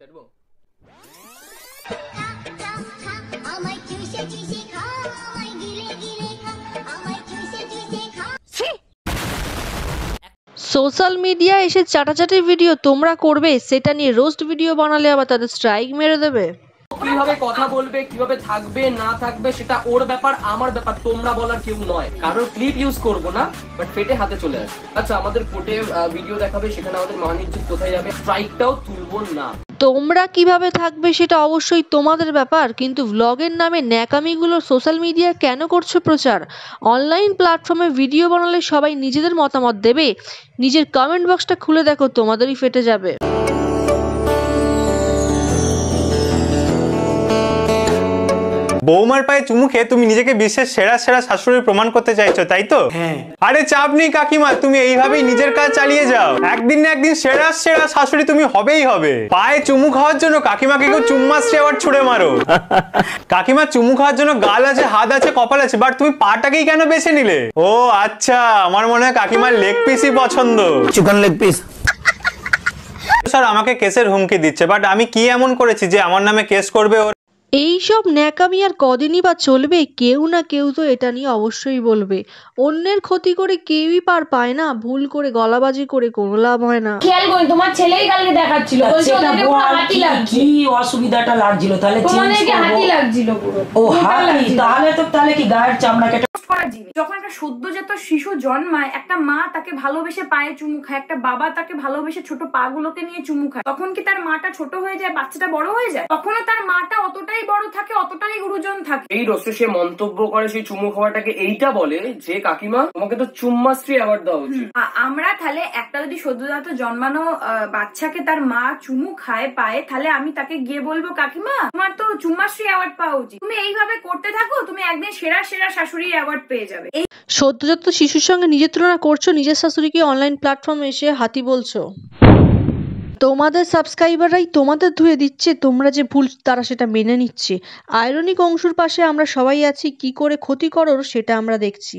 ছাড়বো। Social media এসে চাটাচাটি video তোমরা করবে, সেটা নিয়ে রোস্ট ভিডিও বানালে আবার তাদের স্ট্রাইক মেরে দেবে। কিভাবে কথা বলবে, কিভাবে থাকবে না থাকবে সেটা ওর ব্যাপার, আমার ব্যাপার, তোমরা বলার কেউ নয়। কারোর ক্লিপ ইউজ করবো না, বাট ফেটে হাতে চলে আসে। আচ্ছা, আমাদের কোর্টে ভিডিও দেখাবে, সেখানে আমাদের মান ইজ্জত কোথায় যাবে? স্ট্রাইকটাও তুলবো না। তোমরা কিভাবে থাকবে সেটা অবশ্যই তোমাদের ব্যাপার, কিন্তু ব্লগের নামে ন্যাকামিগুলো সোশ্যাল মিডিয়া কেন করছো প্রচার? অনলাইন প্ল্যাটফর্মে ভিডিও বানালে সবাই নিজেদের মতামত দেবে, নিজের কমেন্ট বক্সটা খুলে দেখো, তোমাদেরই ফেটে যাবে। বৌমার পায়ে চুমু খেয়ে তুমি নিজেকে বিশ্বের সেরা সেরা শাশুড়ি প্রমাণ করতে চাইছো, তাই তো? আরে চাপ নেই কাকিমা, তুমি এইভাবেই নিজের কাজ চালিয়ে যাও। একদিন না একদিন সেরা সেরা শাশুড়ি তুমি হবেই হবে। পায়ে চুমু খাওয়ার জন্য কাকিমাকে কেউ চুম্মাশ্রী আবার ছুড়ে মারো। কাকিমা, চুমু খাওয়ার জন্য গাল আছে, হাত আছে, কপাল আছে, বাট তুমি পাটাকেই কেন বেছে নিলে? ও আচ্ছা, আমার মনে হয় কাকিমার লেগ পিসই পছন্দ, চিকেন লেগ পিস। স্যার আমাকে কেসের হুমকি দিচ্ছে, বাট আমি কি এমন করেছি যে আমার নামে কেস করবে? এইসব ন্যাকামি আর কদিনই বা চলবে? কেউ না কেউ তো এটা নিয়ে অবশ্যই বলবে। অন্যের ক্ষতি করে কেউই পার পায় না, ভুল করে গলাবাজি করে কোনো লাভ হয় না। খেয়াল করি তোমার ছেলেই কালকে দেখাচ্ছিল, বলছে ওদেরকে পুরো হাতি লাগছে। কি অসুবিধাটা লাগছিল তাহলে? তোমাদেরকে হাতি লাগছিল পুরো। ও হাতি? তাহলে কি গায়ের চামড়া কেটে যখন একটা সদ্যজাত শিশু জন্মায়, একটা মা তাকে ভালোবেসে পায়ে চুমু খায়, একটা বাবা তাকে ভালোবেসে ছোট পা গুলোকে নিয়ে চুমু খায়, তখন কি তার মাটা ছোট হয়ে যায়, বাচ্চাটা বড় হয়ে যায়? তখনও তার মাটা অতটাই বড় থাকে, অতটাই গুরুজন থাকে। এই রোস্টে সে মন্তব্য করে সেই চুমু খাওয়াটাকে, এইটা বলে যে কাকিমা তোমাকে তো চুম্মাশ্রী অ্যাওয়ার্ড দেওয়া উচিত। আমরা তাহলে একটা যদি সদ্যজাত জন্মানো বাচ্চাকে তার মা চুমু খায় পায়ে, তাহলে আমি তাকে গিয়ে বলবো কাকিমা তোমার তো চুম্মাশ্রী অ্যাওয়ার্ড পাওয়া উচিত, তুমি এইভাবে করতে থাকো, তুমি একদিন সেরা সেরা শাশুড়ি অ্যাওয়ার্ড পেয়ে যাবে। সদ্যজাত শিশুর সঙ্গে নিজের তুলনা করছো, নিজের শাশুড়িকে অনলাইন প্ল্যাটফর্মে এসে হাতি বলছো। তোমাদের সাবস্ক্রাইবাররাই তোমাদের ধুয়ে দিচ্ছে, তোমরা যে ভুল তারা সেটা মেনে নিচ্ছে। আয়রনিক অংশুর পাশে আমরা সবাই আছি, কি করে ক্ষতি করো সেটা আমরা দেখছি।